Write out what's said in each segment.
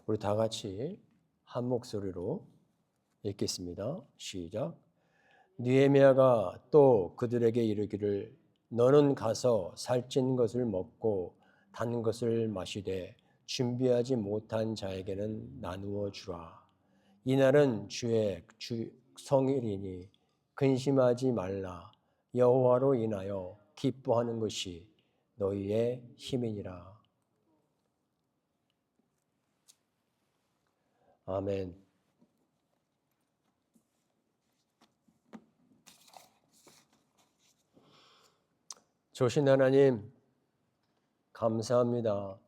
우리 다 같이 한 목소리로 읽겠습니다. 시작. 느헤미야가 또 그들에게 이르기를 너는 가서 살찐 것을 먹고 단 것을 마시되 준비하지 못한 자에게는 나누어 주라. 이날은 주의 성일이니 근심하지 말라. 여호와로 인하여 기뻐하는 것이 너희의 힘이니라. 아멘. 조신 하나님, 감사합니다.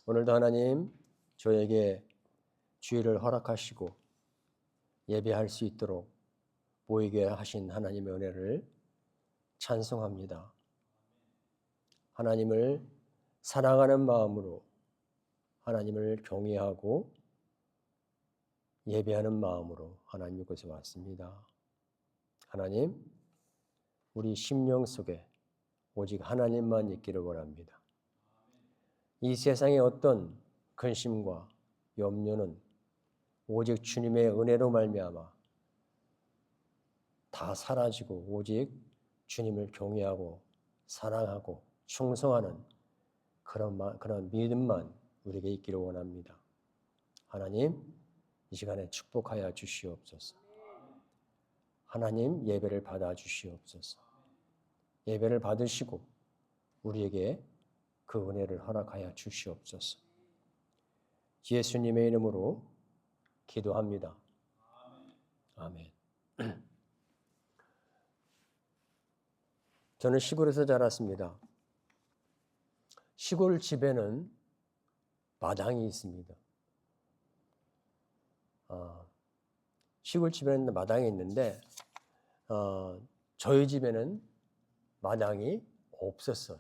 오늘도 하나님 저에게 주의를 허락하시고 예배할 수 있도록 모이게 하신 하나님의 은혜를 찬송합니다. 하나님을 사랑하는 마음으로 하나님을 경외하고 예배하는 마음으로 하나님 곳에 왔습니다. 하나님, 우리 심령 속에 오직 하나님만 있기를 원합니다. 이 세상의 어떤 근심과 염려는 오직 주님의 은혜로 말미암아 다 사라지고 오직 주님을 경외하고 사랑하고 충성하는 그런 믿음만 우리에게 있기를 원합니다. 하나님, 이 시간에 축복하여 주시옵소서. 하나님, 예배를 받아 주시옵소서. 예배를 받으시고 우리에게 그 은혜를 허락하여 주시옵소서. 예수님의 이름으로 기도합니다. 아멘. 저는 시골에서 자랐습니다. 시골 집에는 마당이 있습니다. 시골 집에는 마당이 있는데 저희 집에는 마당이 없었어요.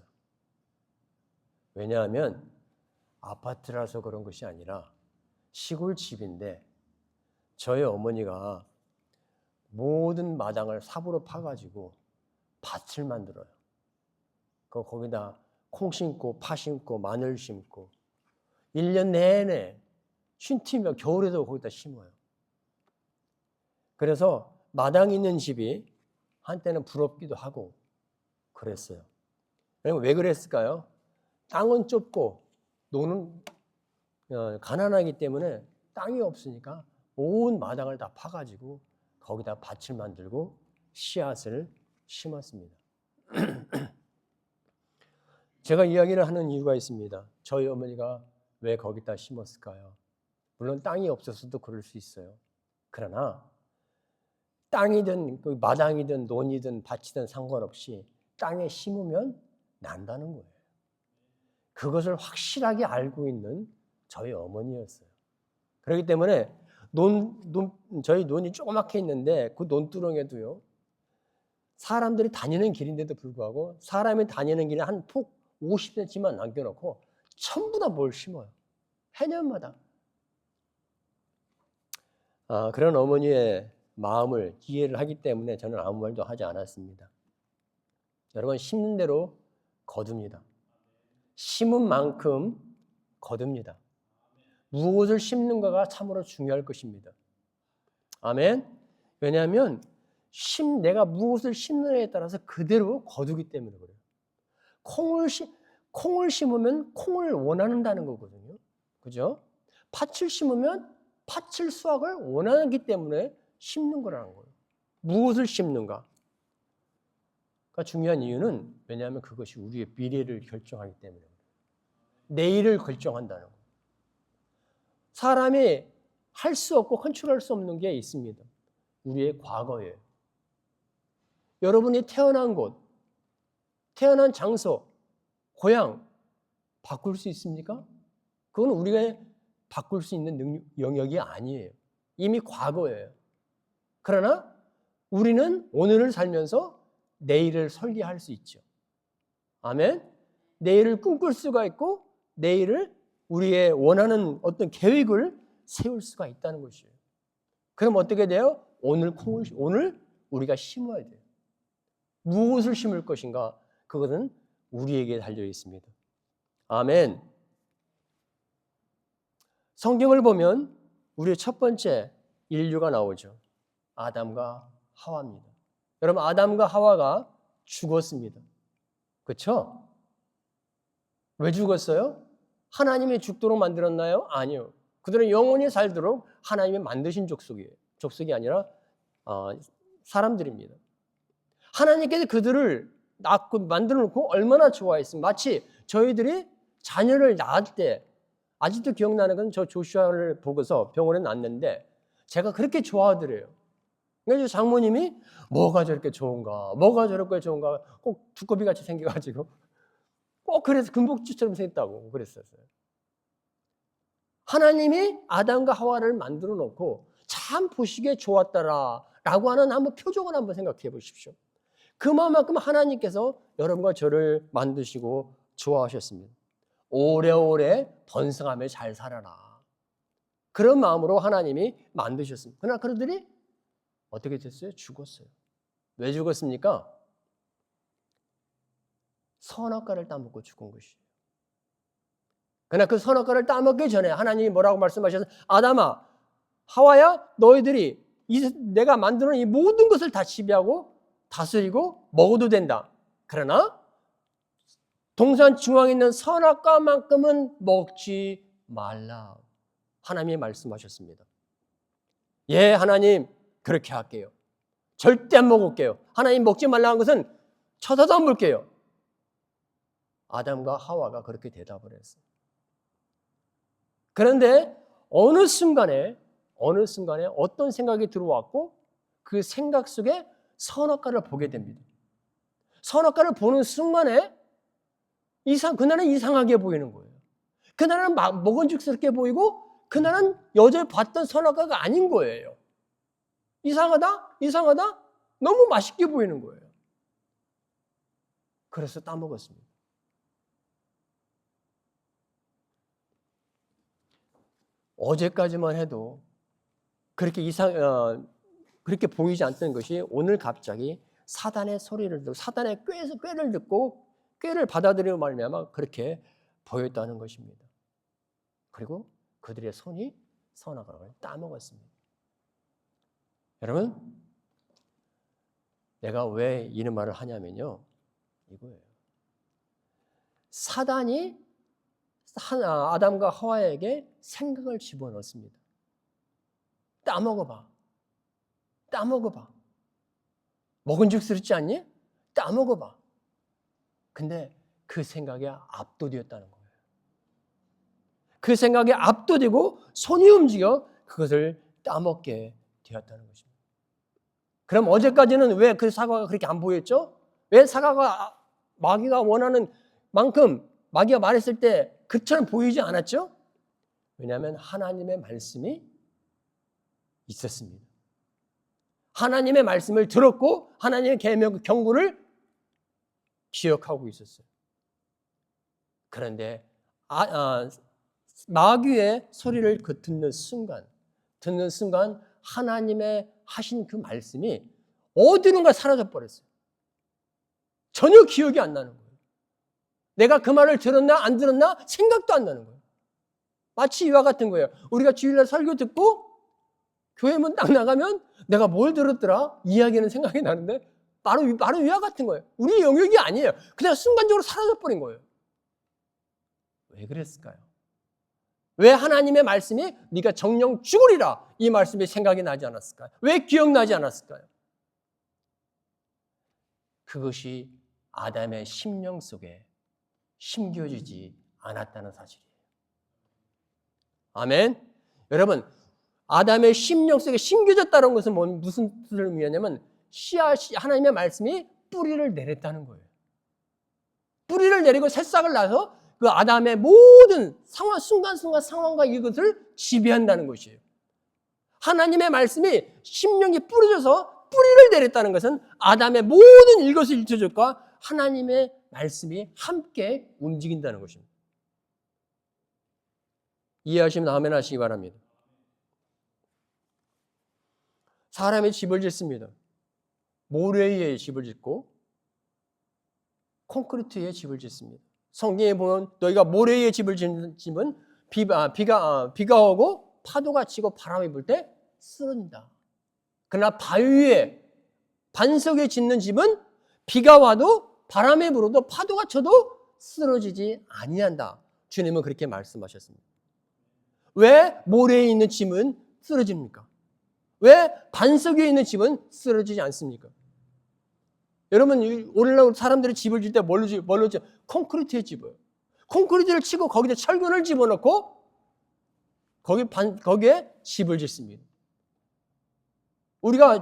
왜냐하면 아파트라서 그런 것이 아니라 시골 집인데 저희 어머니가 모든 마당을 삽으로 파가지고 밭을 만들어요. 거기다 콩 심고 파 심고 마늘 심고 1년 내내 쉰 틈이면 겨울에도 거기다 심어요. 그래서 마당 있는 집이 한때는 부럽기도 하고 그랬어요. 왜 그랬을까요? 땅은 좁고 노는 가난하기 때문에 땅이 없으니까 온 마당을 다 파가지고 거기다 밭을 만들고 씨앗을 심었습니다. 제가 이야기를 하는 이유가 있습니다. 저희 어머니가 왜 거기다 심었을까요? 물론 땅이 없어서도 그럴 수 있어요. 그러나 땅이든 마당이든 논이든 밭이든 상관없이 땅에 심으면 난다는 거예요. 그것을 확실하게 알고 있는 저희 어머니였어요. 그렇기 때문에 저희 논이 조그맣게 있는데 그 논두렁에도요, 사람들이 다니는 길인데도 불구하고 사람이 다니는 길에 한 폭 50cm만 남겨놓고 전부 다 뭘 심어요. 해년마다. 그런 어머니의 마음을 이해를 하기 때문에 저는 아무 말도 하지 않았습니다. 여러분, 심는 대로 거둡니다. 심은 만큼 거둡니다. 무엇을 심는가가 참으로 중요할 것입니다. 아멘. 왜냐하면 내가 무엇을 심느냐에 따라서 그대로 거두기 때문에 그래요. 콩을 심으면 콩을 원한다는 거거든요. 그죠? 팥을 심으면 팥을 수확을 원하기 때문에 심는 거라는 거예요. 무엇을 심는가? 중요한 이유는 왜냐하면 그것이 우리의 미래를 결정하기 때문에 내일을 결정한다는 거예요. 사람이 할 수 없고 컨트롤할 수 없는 게 있습니다. 우리의 과거예요. 여러분이 태어난 곳, 태어난 장소, 고향 바꿀 수 있습니까? 그건 우리가 바꿀 수 있는 영역이 아니에요. 이미 과거예요. 그러나 우리는 오늘을 살면서 내일을 설계할 수 있죠. 아멘. 내일을 꿈꿀 수가 있고 내일을 우리의 원하는 어떤 계획을 세울 수가 있다는 것이에요. 그럼 어떻게 돼요? 오늘 우리가 심어야 돼요. 무엇을 심을 것인가? 그것은 우리에게 달려 있습니다. 아멘. 성경을 보면 우리의 첫 번째 인류가 나오죠. 아담과 하와입니다. 여러분, 아담과 하와가 죽었습니다. 그렇죠? 왜 죽었어요? 하나님이 죽도록 만들었나요? 아니요. 그들은 영원히 살도록 하나님이 만드신 족속이에요. 족속이 아니라 사람들입니다. 하나님께서 그들을 낳고 만들어 놓고 얼마나 좋아했으면, 마치 저희들이 자녀를 낳을 때, 아직도 기억나는 건 저 조슈아를 보고서 병원에 낳았는데 제가 그렇게 좋아하더래요. 그래서 장모님이 뭐가 저렇게 좋은가, 뭐가 저렇게 좋은가, 꼭 두꺼비같이 생겨가지고 꼭 그래서 금복주처럼 생겼다고 그랬었어요. 하나님이 아담과 하와를 만들어 놓고 참 보시기에 좋았더라라고 하는 한번 표적을 한번 생각해 보십시오. 그만큼 하나님께서 여러분과 저를 만드시고 좋아하셨습니다. 오래오래 번성하며 잘 살아라. 그런 마음으로 하나님이 만드셨습니다. 그러나 그들이 어떻게 됐어요? 죽었어요. 왜 죽었습니까? 선악과를 따먹고 죽은 것이에요. 그러나 그 선악과를 따먹기 전에 하나님이 뭐라고 말씀하셨어요? 아담아, 하와야, 너희들이 내가 만드는 이 모든 것을 다 지배하고 다스리고 먹어도 된다. 그러나 동산 중앙에 있는 선악과만큼은 먹지 말라. 하나님이 말씀하셨습니다. 예, 하나님 그렇게 할게요. 절대 안 먹을게요. 하나님 먹지 말라는 것은 쳐다도 안 볼게요. 아담과 하와가 그렇게 대답을 했어요. 그런데 어느 순간에 어떤 생각이 들어왔고 그 생각 속에 선악과를 보게 됩니다. 선악과를 보는 순간에 그날은 이상하게 보이는 거예요. 그날은 먹은직스럽게 보이고 그날은 여전히 봤던 선악과가 아닌 거예요. 이상하다? 너무 맛있게 보이는 거예요. 그래서 따먹었습니다. 어제까지만 해도 그렇게 보이지 않던 것이 오늘 갑자기 사단의 소리를 듣고 사단의 꾀를 듣고 꾀를 받아들이고 말미암아 그렇게 보였다는 것입니다. 그리고 그들의 손이 선악과를 따먹었습니다. 여러분, 내가 왜 이런 말을 하냐면요, 이거예요. 사단이 아담과 하와에게 생각을 집어넣습니다. 따먹어봐. 먹은직스럽지 않니? 따먹어봐. 근데 그 생각에 압도되었다는 거예요. 그 생각에 압도되고 손이 움직여 그것을 따먹게 되었다는 것입니다. 그럼 어제까지는 왜 그 사과가 그렇게 안 보였죠? 왜 사과가 마귀가 원하는 만큼 마귀가 말했을 때 그처럼 보이지 않았죠? 왜냐하면 하나님의 말씀이 있었습니다. 하나님의 말씀을 들었고 하나님의 계명 경고를 기억하고 있었어요. 그런데 마귀의 소리를 듣는 순간 하나님의 하신 그 말씀이 어디론가 사라져 버렸어요. 전혀 기억이 안 나는 거예요. 내가 그 말을 들었나 안 들었나 생각도 안 나는 거예요. 마치 이와 같은 거예요. 우리가 주일날 설교 듣고 교회 문 딱 나가면 내가 뭘 들었더라? 이야기는 생각이 나는데 바로 이와 같은 거예요. 우리 영역이 아니에요. 그냥 순간적으로 사라져 버린 거예요. 왜 그랬을까요? 왜 하나님의 말씀이 네가 정령 죽으리라 이 말씀이 생각이 나지 않았을까요? 왜 기억나지 않았을까요? 그것이 아담의 심령 속에 심겨지지 않았다는 사실이에요. 아멘. 여러분, 아담의 심령 속에 심겨졌다는 것은 무슨 뜻을 의미하냐면 하나님의 말씀이 뿌리를 내렸다는 거예요. 뿌리를 내리고 새싹을 낳아서 그 아담의 모든 순간순간 상황과 이것을 지배한다는 것이에요. 하나님의 말씀이 심령에 뿌려져서 뿌리를 내렸다는 것은 아담의 모든 일거수일투족과 하나님의 말씀이 함께 움직인다는 것입니다. 이해하시면 아멘 하시기 바랍니다. 사람이 집을 짓습니다. 모래 위에 집을 짓고 콘크리트 위에 집을 짓습니다. 성경에 보면 너희가 모래 위에 집을 짓는 집은 비가 오고 파도가 치고 바람이 불 때 쓰러진다. 그러나 바위 위에 반석에 짓는 집은 비가 와도 바람에 불어도 파도가 쳐도 쓰러지지 아니한다. 주님은 그렇게 말씀하셨습니다. 왜 모래에 있는 집은 쓰러집니까? 왜 반석 위에 있는 집은 쓰러지지 않습니까? 여러분, 오늘날 사람들이 집을 질 때 뭘로 지? 콘크리트에 집어요. 콘크리트를 치고 거기다 철근을 집어넣고 거기에 집을 짓습니다.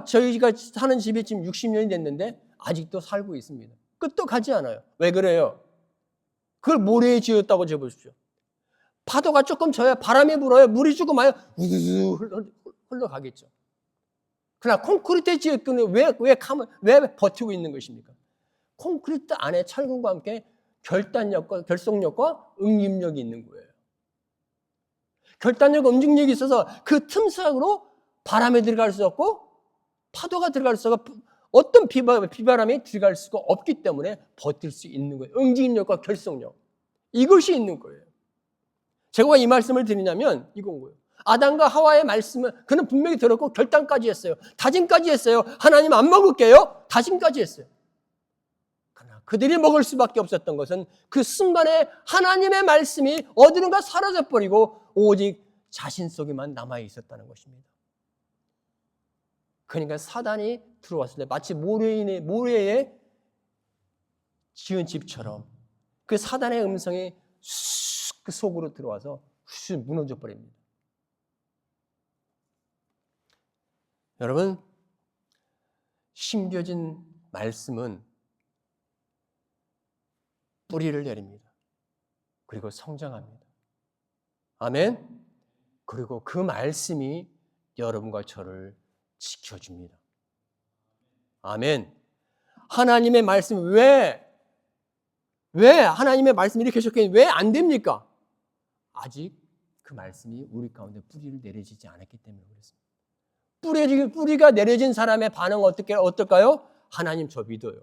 저희가 사는 집이 지금 60년이 됐는데 아직도 살고 있습니다. 끝도 가지 않아요. 왜 그래요? 그걸 모래에 지었다고 해보십시오. 파도가 조금 져야 바람이 불어요. 물이 조금 와요. 우두두 흘러가겠죠. 그러나 콘크리트에 지었기는 왜 버티고 있는 것입니까? 콘크리트 안에 철근과 함께 결단력과 결속력과 응집력이 있는 거예요. 결단력, 응집력이 있어서 그 틈 사이로 바람이 들어갈 수 없고 파도가 들어갈 수가 어떤 비바람이 들어갈 수가 없기 때문에 버틸 수 있는 거예요. 응집력과 결속력. 이것이 있는 거예요. 제가 왜 이 말씀을 드리냐면 이건 거예요. 아담과 하와의 말씀은 그는 분명히 들었고 결단까지 했어요. 다짐까지 했어요. 하나님 안 먹을게요. 다짐까지 했어요. 그러나 그들이 먹을 수밖에 없었던 것은 그 순간에 하나님의 말씀이 어디론가 사라져버리고 오직 자신 속에만 남아 있었다는 것입니다. 그러니까 사단이 들어왔을 때 마치 모래에 지은 집처럼 그 사단의 음성이 그 속으로 들어와서 무너져 버립니다. 여러분, 심겨진 말씀은 뿌리를 내립니다. 그리고 성장합니다. 아멘. 그리고 그 말씀이 여러분과 저를 지켜줍니다. 아멘. 하나님의 말씀 왜 하나님의 말씀이 이렇게 적혀있는 왜 안 됩니까? 아직 그 말씀이 우리 가운데 뿌리를 내려지지 않았기 때문에 그렇습니다. 뿌리가 내려진 사람의 반응은 어떨까요? 하나님 저 믿어요.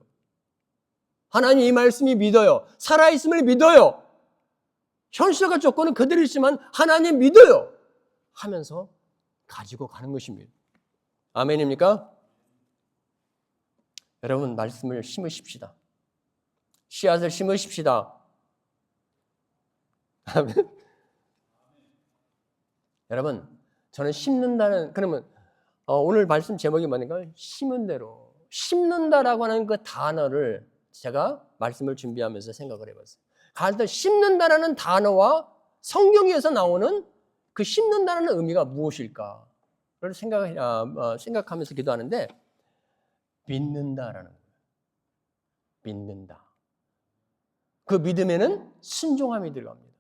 하나님 이 말씀이 믿어요. 살아있음을 믿어요. 현실과 조건은 그대로 있지만 하나님 믿어요. 하면서 가지고 가는 것입니다. 아멘입니까? 여러분, 말씀을 심으십시다. 씨앗을 심으십시다. 아멘. 여러분, 저는 그러면 오늘 말씀 제목이 뭐니까? 심은 대로. 심는다라고 하는 그 단어를 제가 말씀을 준비하면서 생각을 해봤어요. 가르쳐 심는다라는 단어와 성경에서 나오는 그 심는다라는 의미가 무엇일까를 생각하면서 기도하는데 믿는다라는 거예요. 믿는다. 그 믿음에는 순종함이 들어갑니다.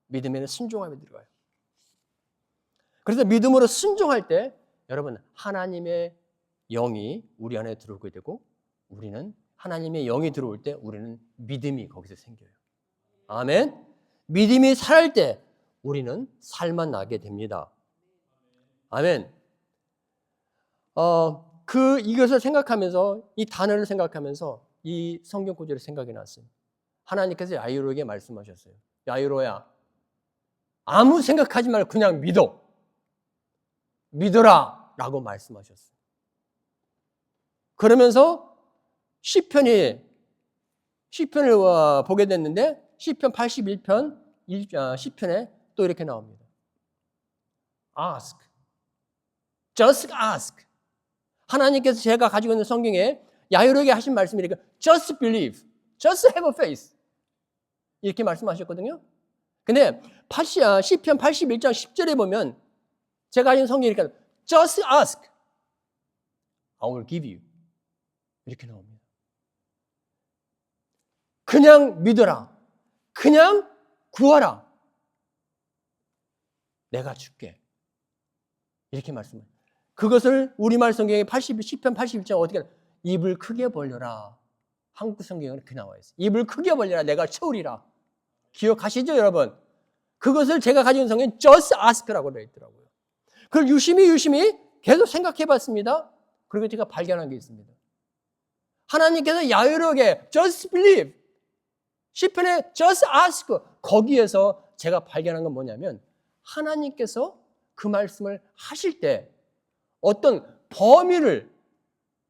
믿음에는 순종함이 들어가요. 그래서 믿음으로 순종할 때 여러분 하나님의 영이 우리 안에 들어오게 되고 우리는 하나님의 영이 들어올 때 우리는 믿음이 거기서 생겨요. 아멘. 믿음이 살할 때 우리는 살만 나게 됩니다. 아멘. 이것을 생각하면서 이 단어를 생각하면서 이 성경 구절이 생각이 났어요. 하나님께서 야이로에게 말씀하셨어요. 야이로야, 아무 생각하지 말고 그냥 믿어라 라고 말씀하셨어요. 그러면서 시편을 보게 됐는데 시편 81편 10편에 또 이렇게 나옵니다. Ask. Just ask. 하나님께서 제가 가지고 있는 성경에 야이로에게 하신 말씀이니까 Just believe. Just have a faith. 이렇게 말씀하셨거든요. 근데 시편 81장 10절에 보면 제가 가진 성경이니까 Just ask. I will give you. 이렇게 나옵니다. 그냥 믿어라. 그냥 구하라. 내가 줄게. 이렇게 말씀해요. 그것을 우리말 성경에 시편 81장 어떻게 입을 크게 벌려라. 한국 성경은 그렇게 나와 있어요. 입을 크게 벌려라. 내가 채우리라. 기억하시죠, 여러분? 그것을 제가 가지고 있는 성경은 just ask라고 되어 있더라고요. 그걸 유심히 계속 생각해 봤습니다. 그리고 제가 발견한 게 있습니다. 하나님께서 야이로에게 just believe, 시편에 just ask, 거기에서 제가 발견한 건 뭐냐면 하나님께서 그 말씀을 하실 때 어떤 범위를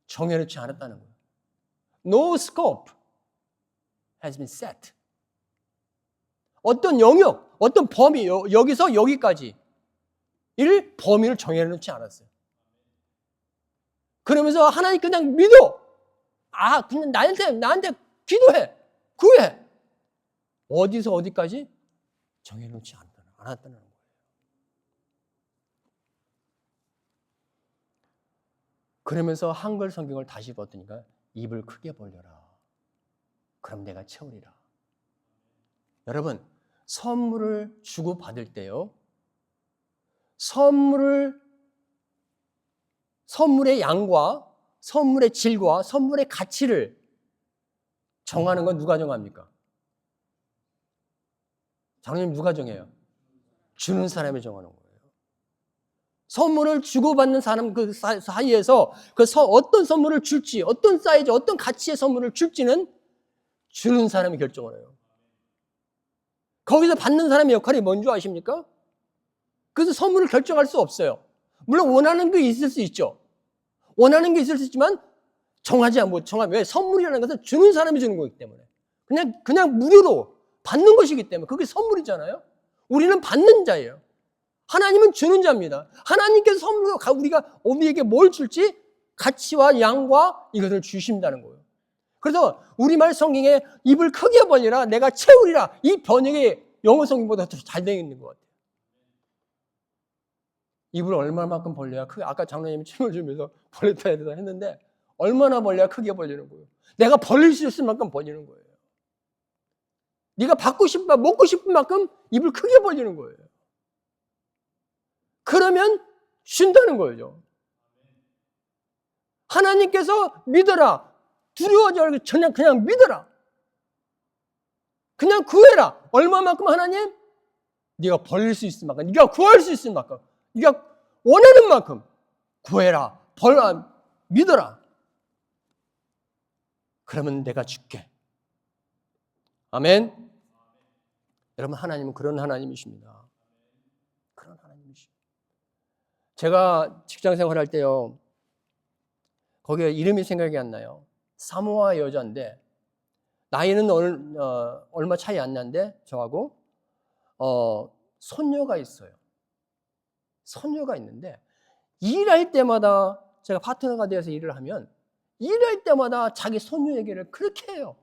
정해놓지 않았다는 거예요. No scope has been set. 어떤 영역, 어떤 범위, 여기서 여기까지 이 범위를 정해놓지 않았어요. 그러면서 하나님 그냥 믿어. 그냥 나한테 기도해. 구해. 어디서 어디까지 정해놓지 않았다는 거예요. 그러면서 한글 성경을 다시 봤더니까 입을 크게 벌려라. 그럼 내가 채우리라. 여러분, 선물을 주고 받을 때요. 선물의 양과 선물의 질과 선물의 가치를 정하는 건 누가 정합니까? 장로님 누가 정해요? 주는 사람이 정하는 거예요. 선물을 주고받는 사람 그 사이에서 어떤 선물을 줄지, 어떤 사이즈, 어떤 가치의 선물을 줄지는 주는 사람이 결정을 해요. 거기서 받는 사람의 역할이 뭔지 아십니까? 그래서 선물을 결정할 수 없어요. 물론 원하는 게 있을 수 있죠. 원하는 게 있을 수 있지만 왜? 선물이라는 것은 주는 사람이 주는 거기 때문에. 그냥 무료로 받는 것이기 때문에 그게 선물이잖아요. 우리는 받는 자예요. 하나님은 주는 자입니다. 하나님께서 선물로 우리에게 뭘 줄지 가치와 양과 이것을 주신다는 거예요. 그래서 우리말 성경에 입을 크게 벌리라 내가 채우리라 이 번역이 영어 성경보다 더 잘 되어 있는 것 같아요. 입을 얼마만큼 벌려야 크게, 아까 장로님이 춤을 주면서 벌렸다 해서 했는데 얼마나 벌려야 크게 벌리는 거예요. 내가 벌릴 수 있을 만큼 벌리는 거예요. 네가 받고 싶은 먹고 싶은 만큼 입을 크게 벌리는 거예요. 그러면 쉰다는 거예요. 하나님께서 믿어라. 두려워하지 말고 그냥 믿어라. 그냥 구해라. 얼마만큼 하나님? 네가 벌릴 수 있을 만큼, 네가 구할 수 있을 만큼, 네가 원하는 만큼 구해라. 믿어라. 그러면 내가 줄게. 아멘. 여러분, 하나님은 그런 하나님이십니다. 그런 하나님이십니다. 제가 직장 생활할 때요, 거기에 이름이 생각이 안 나요. 사모아 여자인데 나이는 얼마 차이 안 나는데 저하고 손녀가 있어요. 손녀가 있는데 일할 때마다 제가 파트너가 되어서 일을 하면 일할 때마다 자기 손녀 얘기를 그렇게 해요.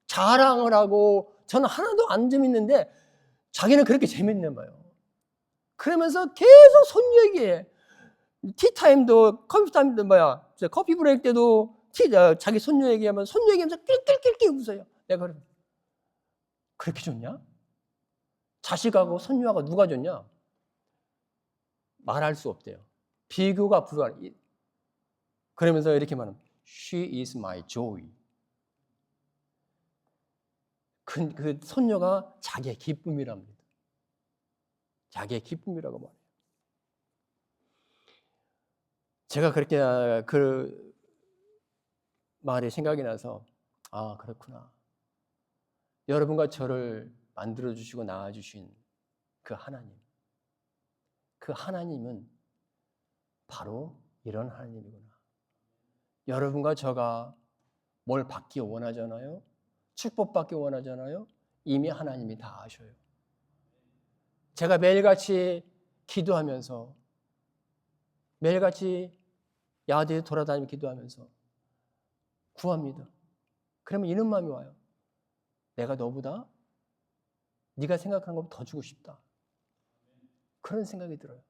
자랑을 하고 저는 하나도 안 재밌는데 자기는 그렇게 재밌나 봐요. 그러면서 계속 손녀 얘기해. 티타임도 커피타임도 커피 브레이크 때도 자기 손녀 얘기하면 손녀 얘기하면서 낄낄낄낄 웃어요. 내가 그렇게 좋냐? 자식하고 손녀하고 누가 좋냐? 말할 수 없대요. 비교가 불가능. 그러면서 이렇게 말하면 She is my joy. 그 손녀가 자기의 기쁨이랍니다. 자기의 기쁨이라고 말해요. 제가 그렇게 그 말이 생각이 나서 그렇구나. 여러분과 저를 만들어주시고 낳아주신 그 하나님. 그 하나님은 바로 이런 하나님이구나. 여러분과 저가 뭘 받기 원하잖아요. 축복받기 원하잖아요. 이미 하나님이 다 아셔요. 제가 매일같이 기도하면서 매일같이 야외에 돌아다니며 기도하면서 구합니다. 그러면 이런 마음이 와요. 내가 너보다 네가 생각하는 것보다 더 주고 싶다. 그런 생각이 들어요.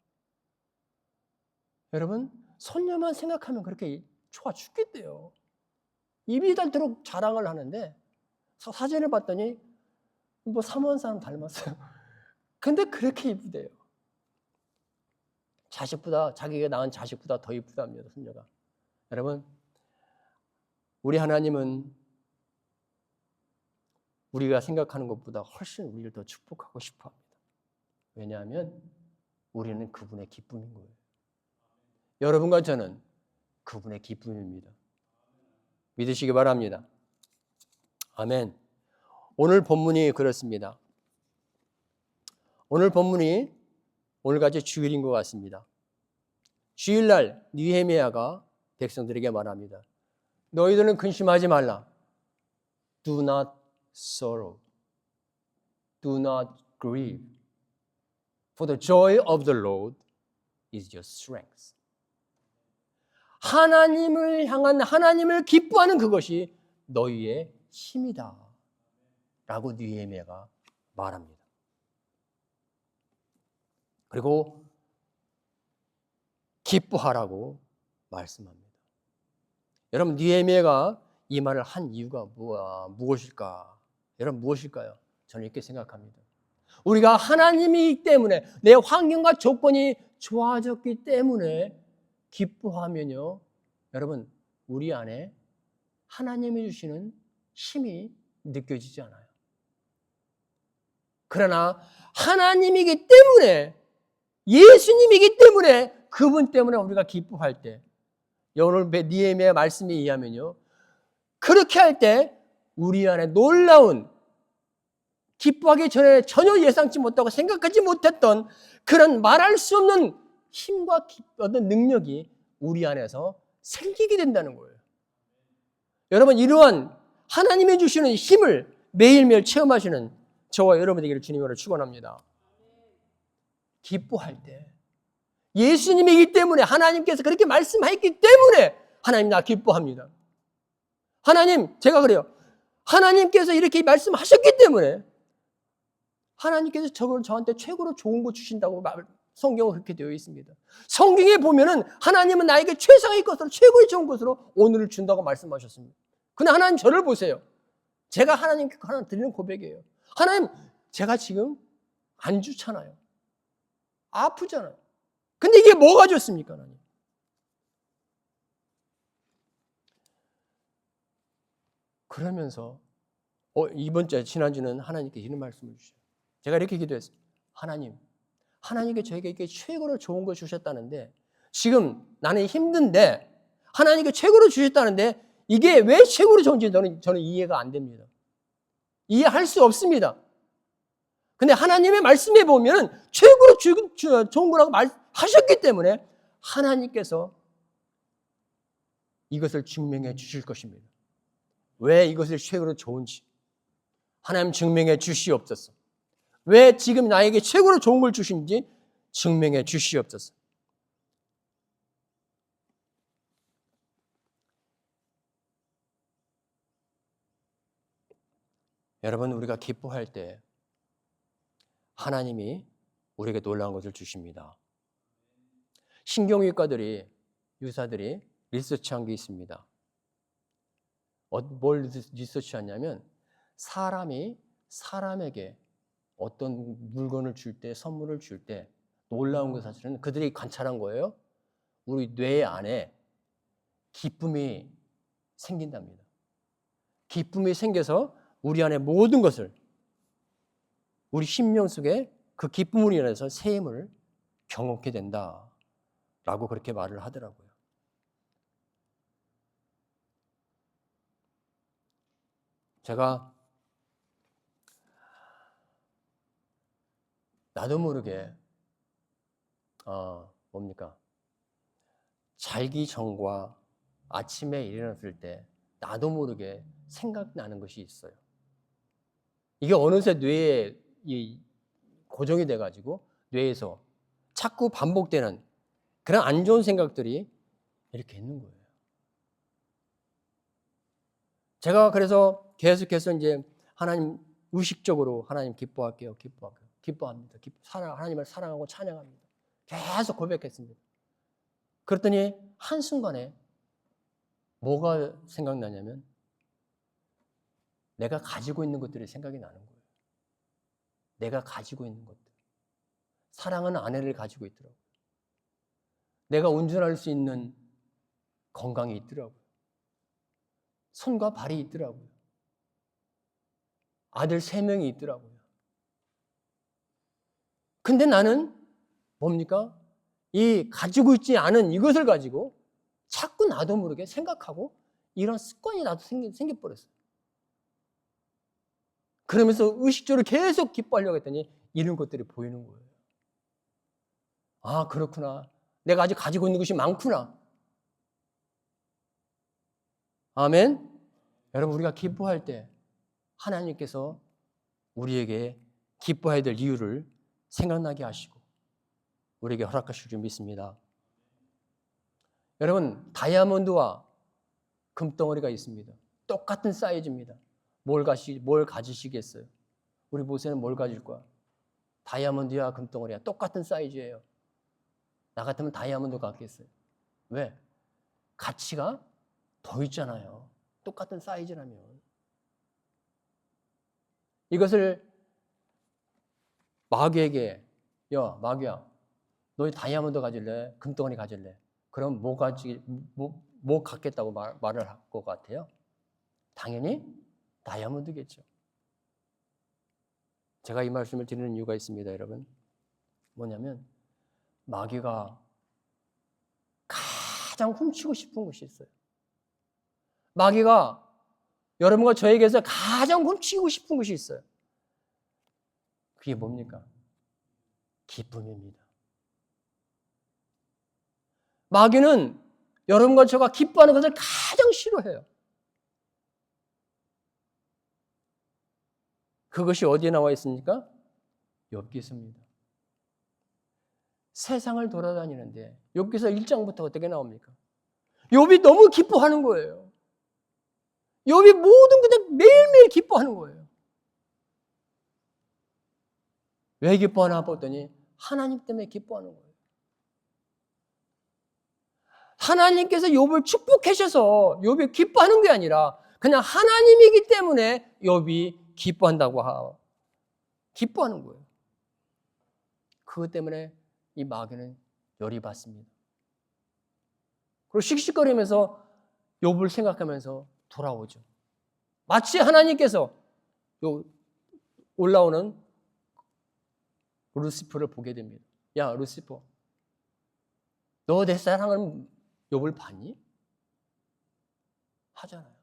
여러분, 손녀만 생각하면 그렇게 좋아 죽겠대요. 입이 닳도록 자랑을 하는데 사진을 봤더니 사모한 사람 닮았어요. 근데 그렇게 이쁘대요. 자기가 낳은 자식보다 더 이쁘답니다, 손녀가. 여러분, 우리 하나님은 우리가 생각하는 것보다 훨씬 우리를 더 축복하고 싶어 합니다. 왜냐하면 우리는 그분의 기쁨인 거예요. 여러분과 저는 그분의 기쁨입니다. 믿으시기 바랍니다. 아멘. 오늘 본문이 그렇습니다. 오늘 본문이 오늘같이 주일인 것 같습니다. 주일날 느헤미야가 백성들에게 말합니다. 너희들은 근심하지 말라. Do not sorrow. Do not grieve. For the joy of the Lord is your strength. 하나님을 향한 하나님을 기뻐하는 그것이 너희의 힘이다. 라고 느헤미야가 말합니다. 그리고 기뻐하라고 말씀합니다. 여러분, 느헤미야가 이 말을 한 이유가 무엇일까? 여러분, 무엇일까요? 저는 이렇게 생각합니다. 우리가 하나님이기 때문에, 내 환경과 조건이 좋아졌기 때문에 기뻐하면요, 여러분, 우리 안에 하나님이 주시는 힘이 느껴지지 않아요. 그러나 하나님이기 때문에, 예수님이기 때문에, 그분 때문에 우리가 기뻐할 때, 오늘 느헤미야 말씀에 의하면요, 그렇게 할 때 우리 안에 놀라운, 기뻐하기 전에 전혀 예상치 못하고 생각하지 못했던 그런 말할 수 없는 힘과 어떤 능력이 우리 안에서 생기게 된다는 거예요. 여러분, 이러한 하나님이 주시는 힘을 매일매일 체험하시는 저와 여러분 되기를 주님으로 축원합니다. 기뻐할 때, 예수님이기 때문에, 하나님께서 그렇게 말씀하셨기 때문에 하나님 나 기뻐합니다. 하나님, 제가 그래요. 하나님께서 이렇게 말씀하셨기 때문에 하나님께서 저한테 최고로 좋은 거 주신다고 성경은 그렇게 되어 있습니다. 성경에 보면은 하나님은 나에게 최상의 것으로, 최고의 좋은 것으로 오늘을 준다고 말씀하셨습니다. 근데 하나님 저를 보세요. 제가 하나님께 하나 드리는 고백이에요. 하나님, 제가 지금 안 좋잖아요. 아프잖아요. 근데 이게 뭐가 좋습니까, 하나님? 그러면서 이번 주, 지난주는 하나님께 이런 말씀을 주셨어요. 제가 이렇게 기도했어요. 하나님께 저에게 이렇게 최고로 좋은 걸 주셨다는데, 지금 나는 힘든데 하나님께 최고로 주셨다는데 이게 왜 최고로 좋은지 저는 이해가 안 됩니다. 이해할 수 없습니다. 근데 하나님의 말씀에 보면 최고로 좋은 거라고 말하셨기 때문에 하나님께서 이것을 증명해 주실 것입니다. 왜 이것을 최고로 좋은지 하나님 증명해 주시옵소서. 왜 지금 나에게 최고로 좋은 걸 주신지 증명해 주시옵소서. 여러분, 우리가 기뻐할 때 하나님이 우리에게 놀라운 것을 주십니다. 신경외과들이, 의사들이 리서치한 게 있습니다. 뭘 리서치하냐면 사람이 사람에게 어떤 물건을 줄 때, 선물을 줄 때 놀라운 것 사실은 그들이 관찰한 거예요. 우리 뇌 안에 기쁨이 생긴답니다. 기쁨이 생겨서 우리 안에 모든 것을, 우리 심령 속에 그 기쁨으로 인해서 새 힘을 경험하게 된다라고 그렇게 말을 하더라고요. 제가 나도 모르게 자기 전과 아침에 일어났을 때 나도 모르게 생각나는 것이 있어요. 이게 어느새 뇌에 고정이 돼가지고 뇌에서 자꾸 반복되는 그런 안 좋은 생각들이 이렇게 있는 거예요. 제가 그래서 계속해서 이제 하나님, 의식적으로 하나님 기뻐할게요. 기뻐합니다. 하나님을 사랑하고 찬양합니다. 계속 고백했습니다. 그랬더니 한순간에 뭐가 생각나냐면 내가 가지고 있는 것들이 생각이 나는 거예요. 내가 가지고 있는 것들. 사랑하는 아내를 가지고 있더라고요. 내가 운전할 수 있는 건강이 있더라고요. 손과 발이 있더라고요. 아들 3명이 있더라고요. 근데 나는 뭡니까? 이 가지고 있지 않은 이것을 가지고 자꾸 나도 모르게 생각하고 이런 습관이 나도 생겨버렸어요. 그러면서 의식적으로 계속 기뻐하려고 했더니 이런 것들이 보이는 거예요. 아, 그렇구나. 내가 아직 가지고 있는 것이 많구나. 아멘. 여러분, 우리가 기뻐할 때 하나님께서 우리에게 기뻐해야 될 이유를 생각나게 하시고 우리에게 허락하실 줄 믿습니다. 여러분, 다이아몬드와 금덩어리가 있습니다. 똑같은 사이즈입니다. 뭘 가지시겠어요? 우리 모세는 뭘 가질 거야? 다이아몬드와 금덩어리야 똑같은 사이즈예요. 나 같으면 다이아몬드 갖겠어요. 왜? 가치가 더 있잖아요. 똑같은 사이즈라면. 이것을 마귀에게, 야, 마귀야, 너희 다이아몬드 가질래? 금덩어리 가질래? 그럼 뭐 갖겠다고 말을 할 것 같아요? 당연히 다이아몬드겠죠. 제가 이 말씀을 드리는 이유가 있습니다, 여러분. 뭐냐면 마귀가 가장 훔치고 싶은 것이 있어요. 마귀가 여러분과 저에게서 가장 훔치고 싶은 것이 있어요. 그게 뭡니까? 기쁨입니다. 마귀는 여러분과 저가 기뻐하는 것을 가장 싫어해요. 그것이 어디에 나와 있습니까? 욥기서입니다. 세상을 돌아다니는데 욥기서 1장부터 어떻게 나옵니까? 욥이 너무 기뻐하는 거예요. 욥이 모든 그냥 매일매일 기뻐하는 거예요. 왜 기뻐하나 보더니 하나님 때문에 기뻐하는 거예요. 하나님께서 욥을 축복하셔서 욥이 기뻐하는 게 아니라 그냥 하나님이기 때문에 욥이 기뻐하는 거예요. 그것 때문에 이 마귀는 열이 받습니다. 그리고 씩씩거리면서 욥을 생각하면서 돌아오죠. 마치 하나님께서 올라오는 루시퍼를 보게 됩니다. 야, 루시퍼, 너 내 사랑하는 욥을 봤니? 하잖아요.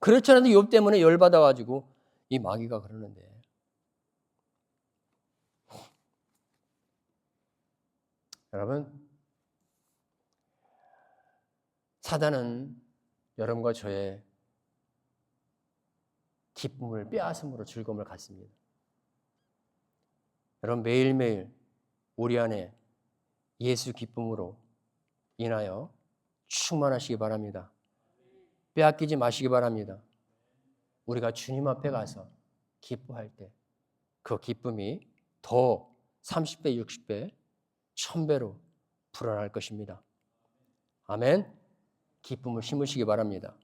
그렇지 않아도 욥 때문에 열받아가지고 이 마귀가 그러는데, 여러분, 사단은 여러분과 저의 기쁨을 빼앗음으로 즐거움을 갖습니다. 여러분, 매일매일 우리 안에 예수 기쁨으로 인하여 충만하시기 바랍니다. 빼앗기지 마시기 바랍니다. 우리가 주님 앞에 가서 기뻐할 때 그 기쁨이 더 30배, 60배, 1000배로 불어날 것입니다. 아멘. 기쁨을 심으시기 바랍니다.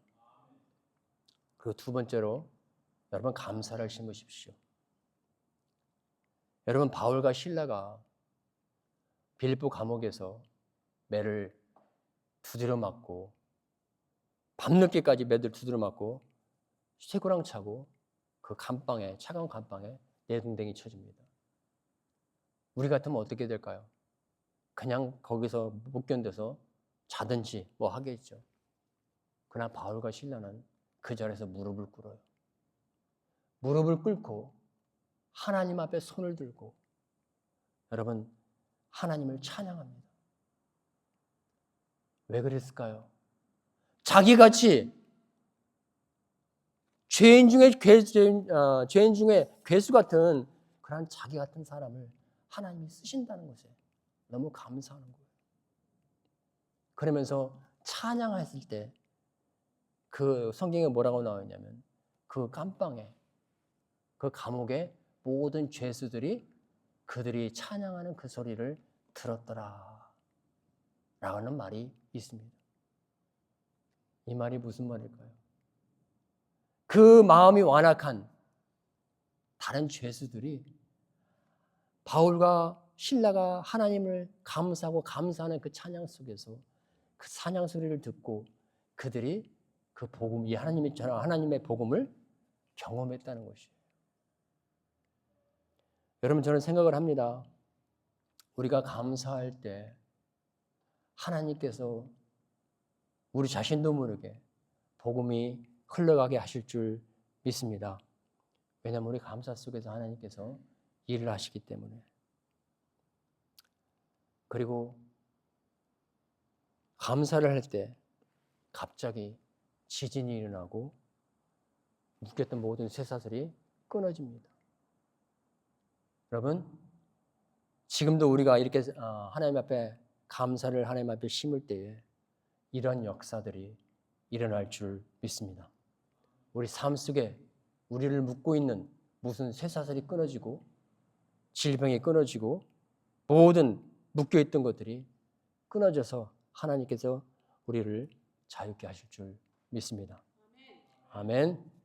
그리고 두 번째로 여러분, 감사를 심으십시오. 여러분, 바울과 실라가 빌립보 감옥에서 매를 두드려 맞고 밤늦게까지 매를 두드려 맞고 쇠고랑 차고 그 감방에, 차가운 감방에 내동댕이 쳐집니다. 우리 같으면 어떻게 될까요? 그냥 거기서 못 견뎌서 자든지 뭐 하겠죠. 그러나 바울과 실라는 그 자리에서 무릎을 꿇어요. 무릎을 꿇고 하나님 앞에 손을 들고 여러분, 하나님을 찬양합니다. 왜 그랬을까요? 자기같이 죄인 중에 괴수 같은 그런 자기 같은 사람을 하나님이 쓰신다는 것에 너무 감사하는 거예요. 그러면서 찬양했을 때 그 성경에 뭐라고 나와 있냐면 그 감방에, 그 감옥에 모든 죄수들이 그들이 찬양하는 그 소리를 들었더라 라는 말이 있습니다. 이 말이 무슨 말일까요? 그 마음이 완악한 다른 죄수들이 바울과 실라가 하나님을 감사하고 감사하는 그 찬양 속에서 그 찬양 소리를 듣고 그들이 그 복음, 이 하나님의 복음을 경험했다는 것이에요. 여러분, 저는 생각을 합니다. 우리가 감사할 때 하나님께서 우리 자신도 모르게 복음이 흘러가게 하실 줄 믿습니다. 왜냐하면 우리 감사 속에서 하나님께서 일을 하시기 때문에. 그리고 감사를 할 때 갑자기 지진이 일어나고 묶였던 모든 쇠사슬이 끊어집니다. 여러분, 지금도 우리가 이렇게 하나님 앞에 감사를 하나님 앞에 심을 때에 이런 역사들이 일어날 줄 믿습니다. 우리 삶 속에 우리를 묶고 있는 무슨 쇠사슬이 끊어지고 질병이 끊어지고 모든 묶여있던 것들이 끊어져서 하나님께서 우리를 자유케 하실 줄 믿습니다. 아멘.